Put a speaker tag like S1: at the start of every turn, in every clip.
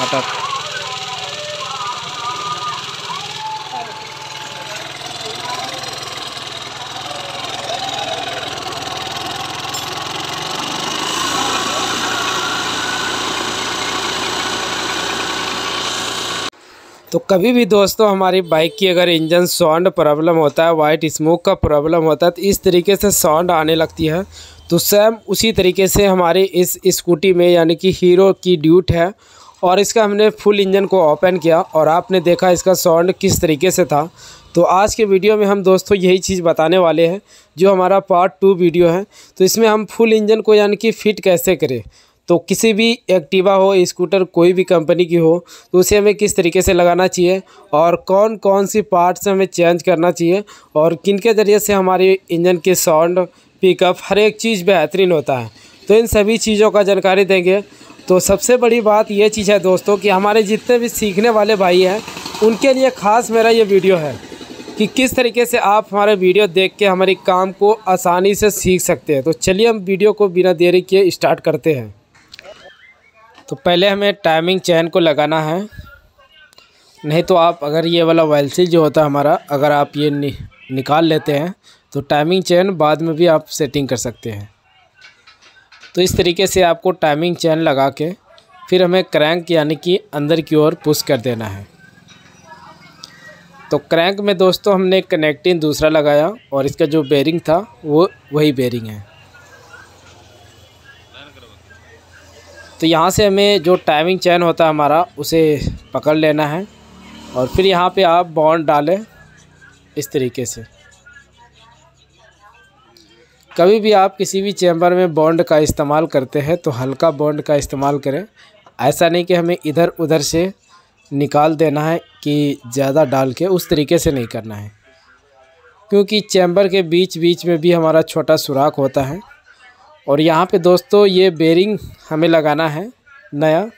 S1: हटा। तो कभी भी दोस्तों हमारी बाइक की अगर इंजन साउंड प्रॉब्लम होता है, वाइट स्मोक का प्रॉब्लम होता है, तो इस तरीके से साउंड आने लगती है। तो सेम उसी तरीके से हमारी इस स्कूटी में यानी कि हीरो की ड्यूट है। और इसका हमने फुल इंजन को ओपन किया और आपने देखा इसका साउंड किस तरीके से था। तो आज के वीडियो में हम दोस्तों यही चीज़ बताने वाले हैं, जो हमारा पार्ट 2 वीडियो है। तो इसमें हम फुल इंजन को यानी कि फ़िट कैसे करें। तो किसी भी एक्टिवा हो, स्कूटर कोई भी कंपनी की हो, तो उसे हमें किस तरीके से लगाना चाहिए और कौन कौन सी पार्ट्स हमें चेंज करना चाहिए और किन के ज़रिए से हमारी इंजन की साउंड, पिकअप, हर एक चीज़ बेहतरीन होता है। तो इन सभी चीज़ों का जानकारी देंगे। तो सबसे बड़ी बात ये चीज़ है दोस्तों कि हमारे जितने भी सीखने वाले भाई हैं उनके लिए ख़ास मेरा ये वीडियो है कि किस तरीके से आप हमारे वीडियो देख के हमारे काम को आसानी से सीख सकते हैं। तो चलिए हम वीडियो को बिना देरी किए स्टार्ट करते हैं। तो पहले हमें टाइमिंग चेन को लगाना है। नहीं तो आप अगर ये वाला व्हील सील जो होता है हमारा, अगर आप ये निकाल लेते हैं तो टाइमिंग चेन बाद में भी आप सेटिंग कर सकते हैं। तो इस तरीके से आपको टाइमिंग चेन लगा के फिर हमें क्रैंक यानी कि अंदर की ओर पुश कर देना है। तो क्रैंक में दोस्तों हमने कनेक्टिंग दूसरा लगाया और इसका जो बेरिंग था वो वही बेरिंग है। तो यहाँ से हमें जो टाइमिंग चेन होता है हमारा उसे पकड़ लेना है और फिर यहाँ पे आप बॉन्ड डालें इस तरीके से। कभी भी आप किसी भी चेम्बर में बॉन्ड का इस्तेमाल करते हैं तो हल्का बॉन्ड का इस्तेमाल करें। ऐसा नहीं कि हमें इधर उधर से निकाल देना है कि ज़्यादा डाल के, उस तरीके से नहीं करना है, क्योंकि चेम्बर के बीच बीच में भी हमारा छोटा सुराख होता है। और यहाँ पे दोस्तों ये बेरिंग हमें लगाना है नया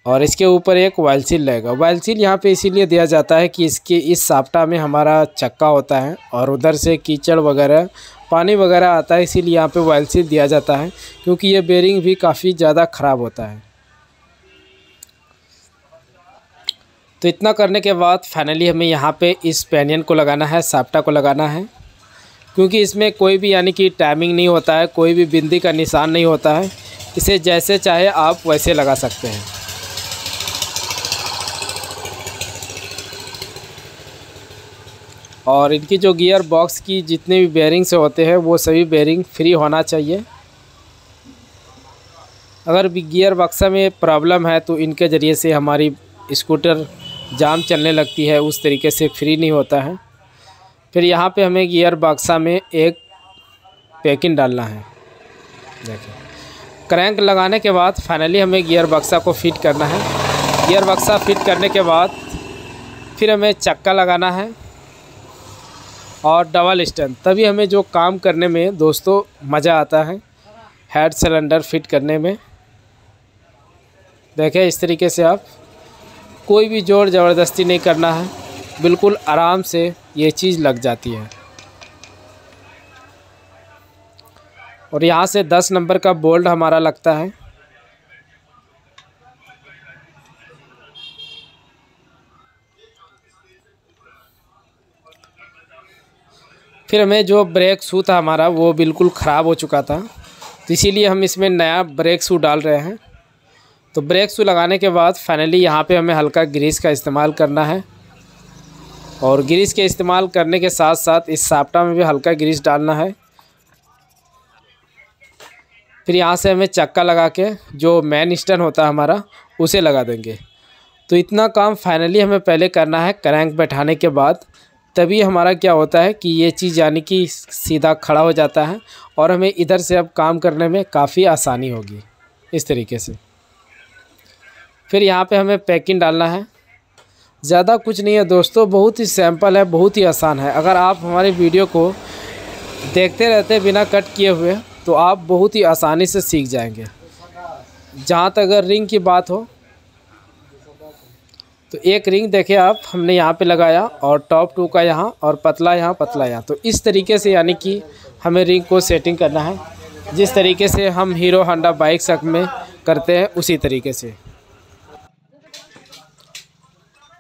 S1: और इसके ऊपर एक व्हील सील लगेगा। व्हील सील यहाँ पे इसीलिए दिया जाता है कि इसके इस साप्टा में हमारा चक्का होता है और उधर से कीचड़ वगैरह, पानी वगैरह आता है, इसीलिए यहाँ पे व्हील सील दिया जाता है, क्योंकि ये बेरिंग भी काफ़ी ज़्यादा ख़राब होता है। तो इतना करने के बाद फाइनली हमें यहाँ पे इस पैनियन को लगाना है, साप्टा को लगाना है, क्योंकि इसमें कोई भी यानी कि टाइमिंग नहीं होता है, कोई भी बिंदी का निशान नहीं होता है। इसे जैसे चाहे आप वैसे लगा सकते हैं। और इनकी जो गियर बॉक्स की जितने भी बेरिंग से होते हैं वो सभी बेरिंग फ्री होना चाहिए। अगर भी गियर बक्सा में प्रॉब्लम है तो इनके ज़रिए से हमारी स्कूटर जाम चलने लगती है, उस तरीके से फ्री नहीं होता है। फिर यहाँ पे हमें गियर बक्सा में एक पैकिंग डालना है। देखिए, क्रैंक लगाने के बाद फाइनली हमें गियर बक्सा को फिट करना है। गियर बक्सा फिट करने के बाद फिर हमें चक्का लगाना है और डबल स्टैंड, तभी हमें जो काम करने में दोस्तों मज़ा आता है, हेड सिलेंडर फिट करने में। देखें इस तरीके से आप कोई भी जोर ज़बरदस्ती नहीं करना है, बिल्कुल आराम से ये चीज़ लग जाती है। और यहाँ से 10 नंबर का बोल्ट हमारा लगता है। फिर हमें जो ब्रेक शू था हमारा वो बिल्कुल ख़राब हो चुका था, तो इसीलिए हम इसमें नया ब्रेक शू डाल रहे हैं। तो ब्रेक शू लगाने के बाद फाइनली यहाँ पे हमें हल्का ग्रीस का इस्तेमाल करना है और ग्रीस के इस्तेमाल करने के साथ साथ इस साप्टा में भी हल्का ग्रीस डालना है। फिर यहाँ से हमें चक्का लगा के जो मेन स्टैंड होता है हमारा उसे लगा देंगे। तो इतना काम फाइनली हमें पहले करना है क्रैंक बैठाने के बाद, तभी हमारा क्या होता है कि ये चीज़ यानी कि सीधा खड़ा हो जाता है और हमें इधर से अब काम करने में काफ़ी आसानी होगी इस तरीके से। फिर यहाँ पे हमें पैकिंग डालना है। ज़्यादा कुछ नहीं है दोस्तों, बहुत ही सिंपल है, बहुत ही आसान है। अगर आप हमारे वीडियो को देखते रहते बिना कट किए हुए तो आप बहुत ही आसानी से सीख जाएंगे। जहाँ तक अगर रिंग की बात हो तो एक रिंग देखिए आप हमने यहाँ पे लगाया और टॉप 2 का यहाँ और पतला यहाँ, पतला यहाँ। तो इस तरीके से यानी कि हमें रिंग को सेटिंग करना है, जिस तरीके से हम हीरो होंडा बाइक सब में करते हैं उसी तरीके से।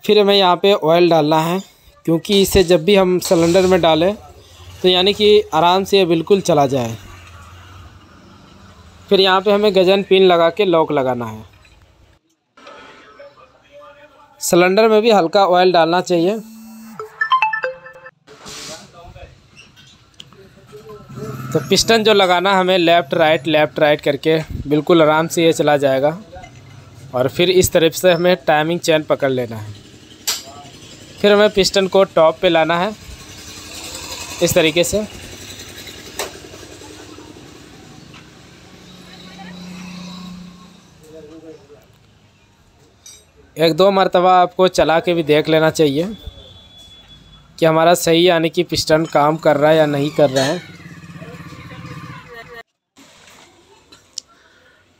S1: फिर हमें यहाँ पे ऑयल डालना है, क्योंकि इसे जब भी हम सिलेंडर में डालें तो यानी कि आराम से बिल्कुल चला जाए। फिर यहाँ पे हमें गजन पिन लगा के लॉक लगाना है। सिलेंडर में भी हल्का ऑयल डालना चाहिए। तो पिस्टन जो लगाना हमें लेफ़्ट राइट करके बिल्कुल आराम से ये चला जाएगा। और फिर इस तरफ से हमें टाइमिंग चेन पकड़ लेना है। फिर हमें पिस्टन को टॉप पे लाना है इस तरीके से। एक दो मरतबा आपको चला के भी देख लेना चाहिए कि हमारा सही यानी कि पिस्टन काम कर रहा है या नहीं कर रहा है।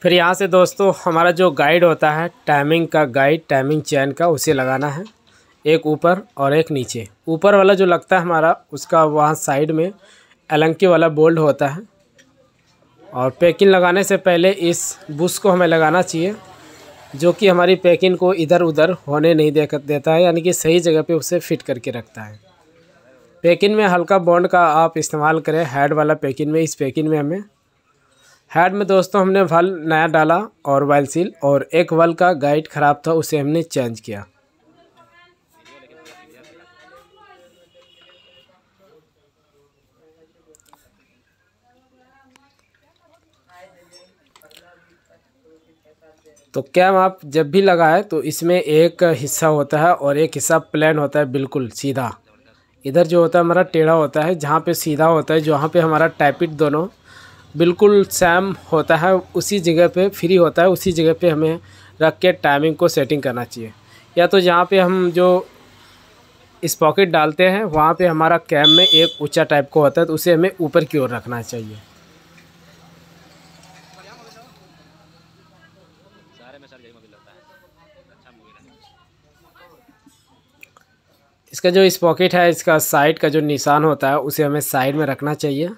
S1: फिर यहाँ से दोस्तों हमारा जो गाइड होता है, टाइमिंग का गाइड, टाइमिंग चेन का, उसे लगाना है। एक ऊपर और एक नीचे। ऊपर वाला जो लगता है हमारा, उसका वहाँ साइड में एलंकी वाला बोल्ट होता है। और पैकिंग लगाने से पहले इस बुश को हमें लगाना चाहिए, जो कि हमारी पैकिंग को इधर उधर होने नहीं देता है, यानी कि सही जगह पे उसे फिट करके रखता है। पैकिंग में हल्का बॉन्ड का आप इस्तेमाल करें। हेड वाला पैकिंग में, इस पैकिंग में हमें हेड में दोस्तों हमने वल नया डाला और वाइल सील, और एक वल का गाइड ख़राब था, उसे हमने चेंज किया। तो कैम आप जब भी लगाए तो इसमें एक हिस्सा होता है और एक हिस्सा प्लेन होता है, बिल्कुल सीधा। इधर जो होता है हमारा टेढ़ा होता है, जहाँ पे सीधा होता है, जहाँ पे हमारा टैपिट दोनों बिल्कुल सेम होता है, उसी जगह पे फ्री होता है, उसी जगह पे हमें रख के टाइमिंग को सेटिंग करना चाहिए। या तो जहाँ पे हम जो इस पॉकेट डालते हैं वहाँ पे हमारा कैम में एक ऊंचा टाइप का होता है, तो उसे हमें ऊपर की ओर रखना चाहिए। इसका जो इस पॉकेट है, इसका साइड का जो निशान होता है उसे हमें साइड में रखना चाहिए।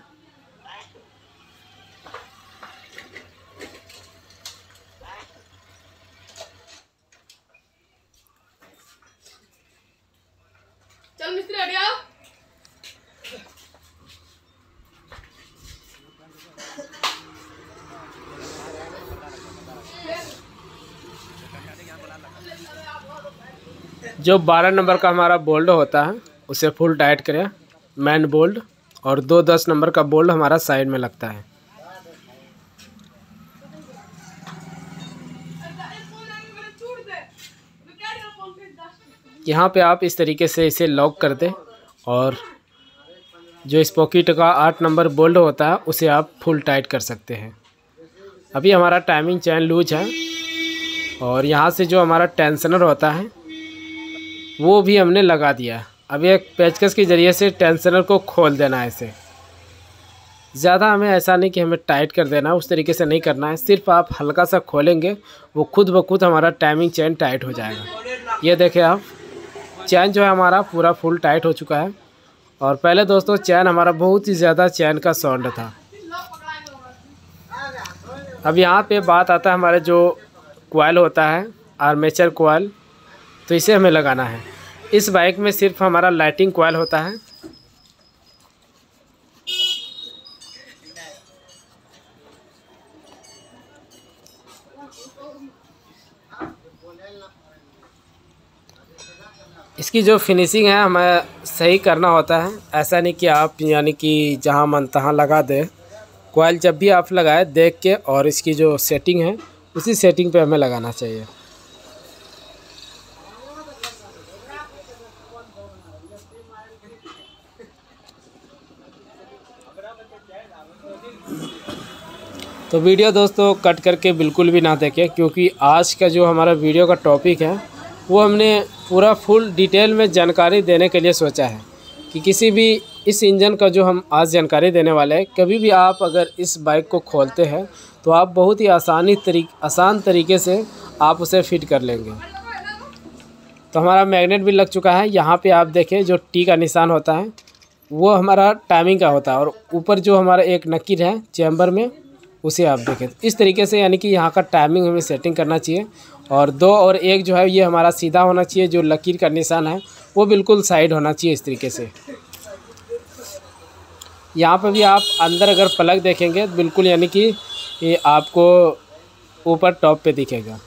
S2: चल मिस्त्री हट जाओ।
S1: जो 12 नंबर का हमारा बोल्ट होता है उसे फुल टाइट करें, मैन बोल्ट, और 10 नंबर का बोल्ट हमारा साइड में लगता है। यहाँ पे आप इस तरीके से इसे लॉक कर दें, और जो इस पॉकेट का 8 नंबर बोल्ट होता है उसे आप फुल टाइट कर सकते हैं। अभी हमारा टाइमिंग चेन लूज है, और यहाँ से जो हमारा टेंशनर होता है वो भी हमने लगा दिया। अब एक पेचकस के ज़रिए से टेंशनर को खोल देना है। इसे ज़्यादा हमें ऐसा नहीं कि हमें टाइट कर देना, उस तरीके से नहीं करना है। सिर्फ आप हल्का सा खोलेंगे, वो खुद ब खुद हमारा टाइमिंग चेन टाइट हो जाएगा। ये देखें आप, चैन जो है हमारा पूरा फुल टाइट हो चुका है। और पहले दोस्तों चैन हमारा बहुत ही ज़्यादा चैन का साउंड था। अब यहाँ पे बात आता है हमारे जो कॉइल होता है, आर्मेचर कॉइल, तो इसे हमें लगाना है। इस बाइक में सिर्फ हमारा लाइटिंग कॉइल होता है। इसकी जो फिनिशिंग है हमें सही करना होता है। ऐसा नहीं कि आप यानी कि जहाँ मन तहाँ लगा दें। कॉइल जब भी आप लगाए देख के, और इसकी जो सेटिंग है उसी सेटिंग पे हमें लगाना चाहिए। तो वीडियो दोस्तों कट करके बिल्कुल भी ना देखें, क्योंकि आज का जो हमारा वीडियो का टॉपिक है वो हमने पूरा फुल डिटेल में जानकारी देने के लिए सोचा है कि किसी भी इस इंजन का जो हम आज जानकारी देने वाले हैं, कभी भी आप अगर इस बाइक को खोलते हैं तो आप बहुत ही आसान तरीके से आप उसे फिट कर लेंगे। तो हमारा मैग्नेट भी लग चुका है। यहाँ पे आप देखें जो टी का निशान होता है वो हमारा टाइमिंग का होता है, और ऊपर जो हमारा एक नक्कीर है चैम्बर में उसे आप देखें। इस तरीके से यानी कि यहाँ का टाइमिंग हमें सेटिंग करना चाहिए, और 2 और 1 जो है ये हमारा सीधा होना चाहिए, जो लकीर का निशान है वो बिल्कुल साइड होना चाहिए इस तरीके से। यहाँ पर भी आप अंदर अगर प्लग देखेंगे तो बिल्कुल यानी कि ये आपको ऊपर टॉप पे दिखेगा।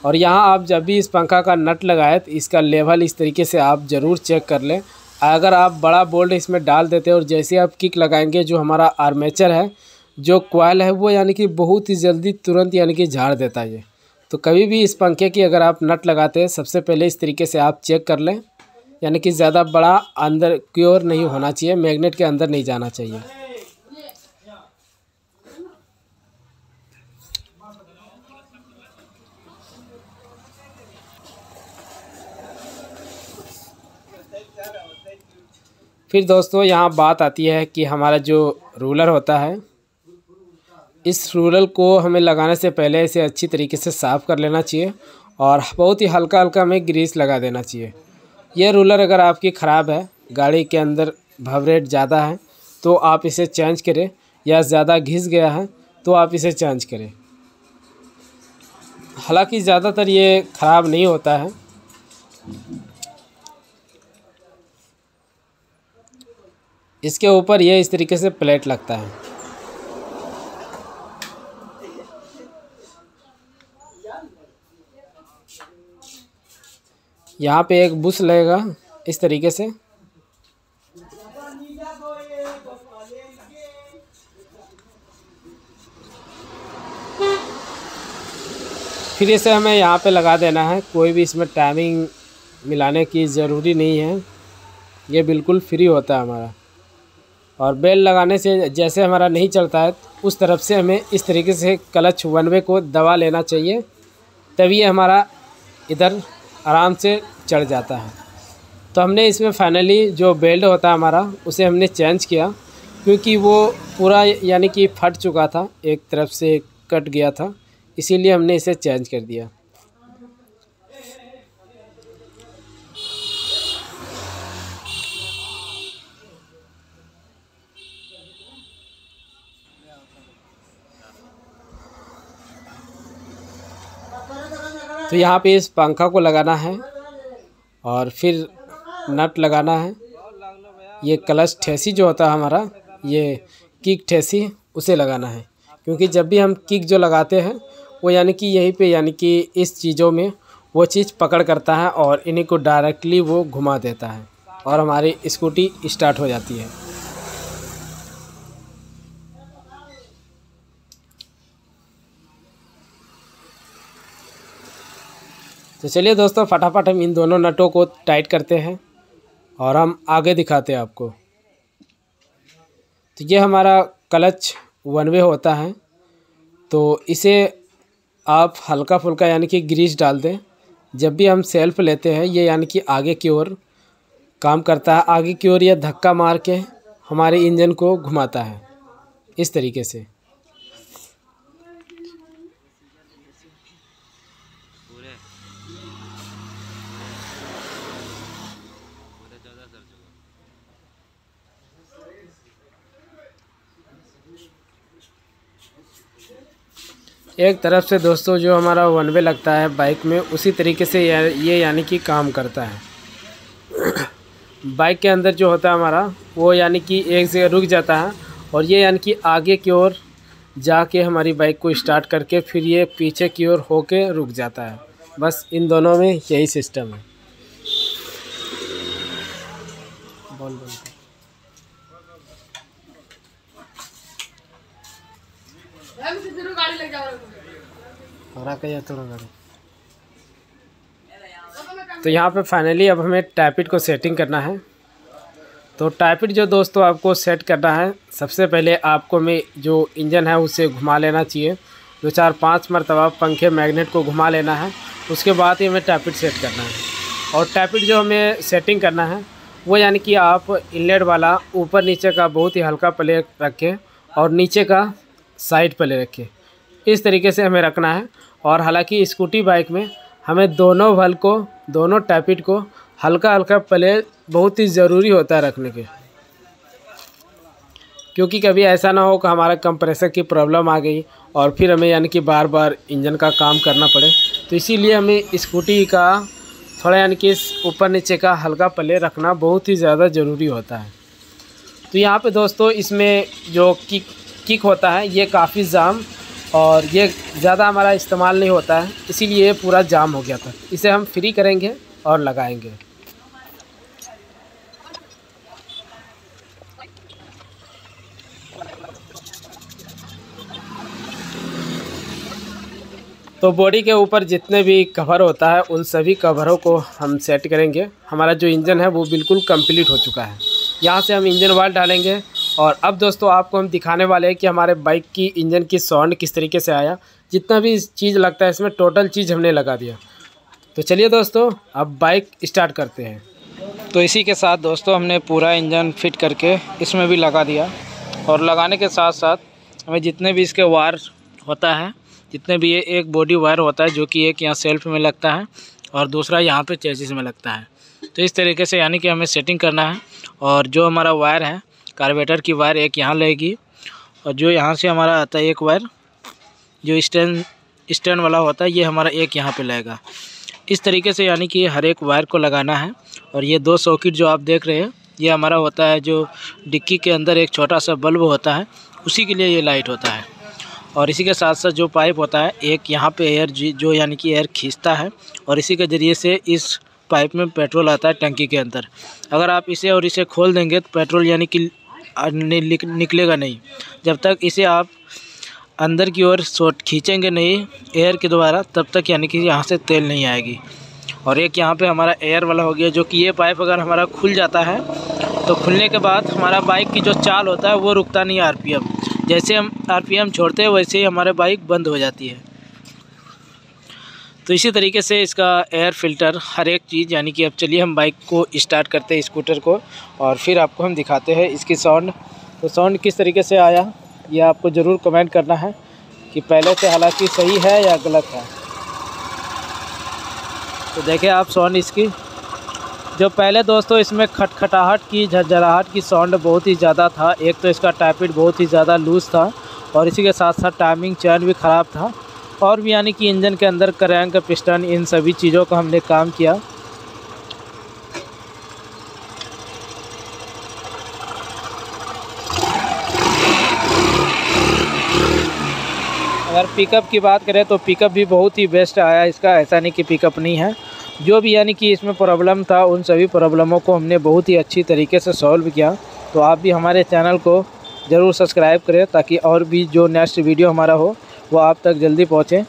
S1: और यहाँ आप जब भी इस पंखा का नट लगाए तो इसका लेवल इस तरीके से आप ज़रूर चेक कर लें। अगर आप बड़ा बोल्ट इसमें डाल देते हैं और जैसे आप किक लगाएंगे, जो हमारा आर्मेचर है, जो कॉइल है, वो यानी कि बहुत ही जल्दी तुरंत यानी कि झाड़ देता है ये। तो कभी भी इस पंखे की अगर आप नट लगाते हैं सबसे पहले इस तरीके से आप चेक कर लें, यानी कि ज़्यादा बड़ा अंदर की ओर नहीं होना चाहिए, मैग्नेट के अंदर नहीं जाना चाहिए। फिर दोस्तों यहाँ बात आती है कि हमारा जो रूलर होता है, इस रूलर को हमें लगाने से पहले इसे अच्छी तरीके से साफ़ कर लेना चाहिए और बहुत ही हल्का हल्का हमें ग्रीस लगा देना चाहिए। यह रूलर अगर आपकी ख़राब है, गाड़ी के अंदर वाइब्रेट ज़्यादा है, तो आप इसे चेंज करें, या ज़्यादा घिस गया है तो आप इसे चेंज करें। हालांकि ज़्यादातर ये ख़राब नहीं होता है। इसके ऊपर ये इस तरीके से प्लेट लगता है। यहाँ पे एक बुश लगेगा इस तरीके से। फिर इसे हमें यहाँ पे लगा देना है। कोई भी इसमें टाइमिंग मिलाने की ज़रूरी नहीं है, ये बिल्कुल फ्री होता है हमारा। और बेल लगाने से जैसे हमारा नहीं चलता है उस तरफ से हमें इस तरीके से क्लच 1 वे को दबा लेना चाहिए, तभी ये हमारा इधर आराम से चढ़ जाता है। तो हमने इसमें फाइनली जो बेल्ट होता है हमारा उसे हमने चेंज किया, क्योंकि वो पूरा यानी कि फट चुका था, एक तरफ से कट गया था, इसीलिए हमने इसे चेंज कर दिया। तो यहाँ पे इस पंखा को लगाना है और फिर नट लगाना है। ये क्लच ठेसी जो होता है हमारा, ये किक ठेसी, उसे लगाना है, क्योंकि जब भी हम किक जो लगाते हैं वो यानी कि यहीं पे यानी कि इस चीज़ों में वो चीज़ पकड़ करता है और इन्हीं को डायरेक्टली वो घुमा देता है और हमारी स्कूटी स्टार्ट हो जाती है। तो चलिए दोस्तों, फटाफट हम इन दोनों नटों को टाइट करते हैं और हम आगे दिखाते हैं आपको। तो ये हमारा क्लच 1 वे होता है, तो इसे आप हल्का फुल्का यानी कि ग्रीस डाल दें। जब भी हम सेल्फ लेते हैं ये यानी कि आगे की ओर काम करता है, आगे की ओर यह धक्का मार के हमारे इंजन को घुमाता है इस तरीके से। एक तरफ से दोस्तों जो हमारा 1 वे लगता है बाइक में, उसी तरीके से ये यानी कि काम करता है। बाइक के अंदर जो होता है हमारा वो यानी कि एक जगह रुक जाता है और ये यानी कि आगे की ओर जाके हमारी बाइक को स्टार्ट करके फिर ये पीछे की ओर होके रुक जाता है। बस इन दोनों में यही सिस्टम है। बोल
S2: गाड़ी ले जाओ।
S1: तो यहाँ पे फाइनली अब हमें टाइपिट को सेटिंग करना है। तो टाइपिट जो दोस्तों आपको सेट करना है, सबसे पहले आपको में जो इंजन है उसे घुमा लेना चाहिए, 2-4-5 मरतबा पंखे मैग्नेट को घुमा लेना है। उसके बाद ही हमें टाइपिट सेट करना है। और टाइपिट जो हमें सेटिंग करना है वो यानी कि आप इनलेट वाला ऊपर नीचे का बहुत ही हल्का प्लेट रखें और नीचे का साइड प्ले रखें, इस तरीके से हमें रखना है। और हालांकि स्कूटी बाइक में हमें दोनों वल को, दोनों टाइपिट को हल्का हल्का प्ले बहुत ही ज़रूरी होता है रखने के। क्योंकि कभी ऐसा ना हो कि हमारा कंप्रेसर की प्रॉब्लम आ गई और फिर हमें यानी कि बार बार इंजन का काम करना पड़े। तो इसीलिए हमें स्कूटी का थोड़ा यानी कि ऊपर नीचे का हल्का पल्ले रखना बहुत ही ज़्यादा ज़रूरी होता है। तो यहाँ पे दोस्तों इसमें जो किक होता है ये काफ़ी जाम और ये ज़्यादा हमारा इस्तेमाल नहीं होता है, इसीलिए पूरा जाम हो गया था। इसे हम फ्री करेंगे और लगाएंगे। तो बॉडी के ऊपर जितने भी कवर होता है उन सभी कवरों को हम सेट करेंगे। हमारा जो इंजन है वो बिल्कुल कंप्लीट हो चुका है। यहाँ से हम इंजन ऑयल डालेंगे और अब दोस्तों आपको हम दिखाने वाले हैं कि हमारे बाइक की इंजन की साउंड किस तरीके से आया। जितना भी चीज़ लगता है इसमें टोटल चीज़ हमने लगा दिया। तो चलिए दोस्तों अब बाइक स्टार्ट करते हैं। तो इसी के साथ दोस्तों हमने पूरा इंजन फिट करके इसमें भी लगा दिया और लगाने के साथ साथ हमें जितने भी इसके वायर होता है, जितने भी ये एक बॉडी वायर होता है जो कि एक यहाँ सेल्फ में लगता है और दूसरा यहाँ पे चेसिस में लगता है। तो इस तरीके से यानी कि हमें सेटिंग करना है। और जो हमारा वायर है कार्बोरेटर की वायर एक यहाँ लगेगी और जो यहाँ से हमारा आता है एक वायर जो स्टैंड वाला होता है ये हमारा एक यहाँ पे लगेगा। इस तरीके से यानी कि हर एक वायर को लगाना है। और ये 2 सॉकेट जो आप देख रहे हैं ये हमारा होता है जो डिक्की के अंदर एक छोटा सा बल्ब होता है, उसी के लिए ये लाइट होता है। और इसी के साथ साथ जो पाइप होता है एक यहाँ पे एयर जो यानी कि एयर खींचता है और इसी के ज़रिए से इस पाइप में पेट्रोल आता है टंकी के अंदर। अगर आप इसे और इसे खोल देंगे तो पेट्रोल यानी कि निकलेगा नहीं। जब तक इसे आप अंदर की ओर खींचेंगे नहीं एयर के द्वारा तब तक यानी कि यहाँ से तेल नहीं आएगी। और एक यहाँ पे हमारा एयर वाला हो गया जो कि ये पाइप अगर हमारा खुल जाता है तो खुलने के बाद हमारा बाइक की जो चाल होता है वो रुकता नहीं है आरपीएम। जैसे हम आरपीएम छोड़ते हैं वैसे ही हमारे बाइक बंद हो जाती है। तो इसी तरीके से इसका एयर फिल्टर हर एक चीज़ यानी कि अब चलिए हम बाइक को स्टार्ट करते हैं स्कूटर को और फिर आपको हम दिखाते हैं इसकी साउंड। तो साउंड किस तरीके से आया ये आपको ज़रूर कमेंट करना है कि पहले से हालांकि सही है या गलत है। तो देखें आप साउंड इसकी जो पहले दोस्तों इसमें खटखटाहट की झरझराहट की साउंड बहुत ही ज़्यादा था। एक तो इसका टाइपिड बहुत ही ज़्यादा लूज़ था और इसी के साथ साथ टाइमिंग चैन भी ख़राब था और भी यानी कि इंजन के अंदर क्रैंक पिस्टन इन सभी चीज़ों का हमने काम किया। अगर पिकअप की बात करें तो पिकअप भी बहुत ही बेस्ट आया इसका, ऐसा नहीं कि पिकअप नहीं है। जो भी यानी कि इसमें प्रॉब्लम था उन सभी प्रॉब्लमों को हमने बहुत ही अच्छी तरीके से सॉल्व किया। तो आप भी हमारे चैनल को ज़रूर सब्सक्राइब करें ताकि और भी जो नेक्स्ट वीडियो हमारा हो वो आप तक जल्दी पहुँचे।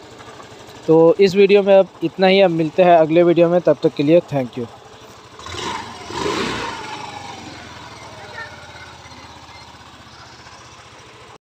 S1: तो इस वीडियो में अब इतना ही, अब मिलते हैं अगले वीडियो में, तब तक के लिए थैंक यू।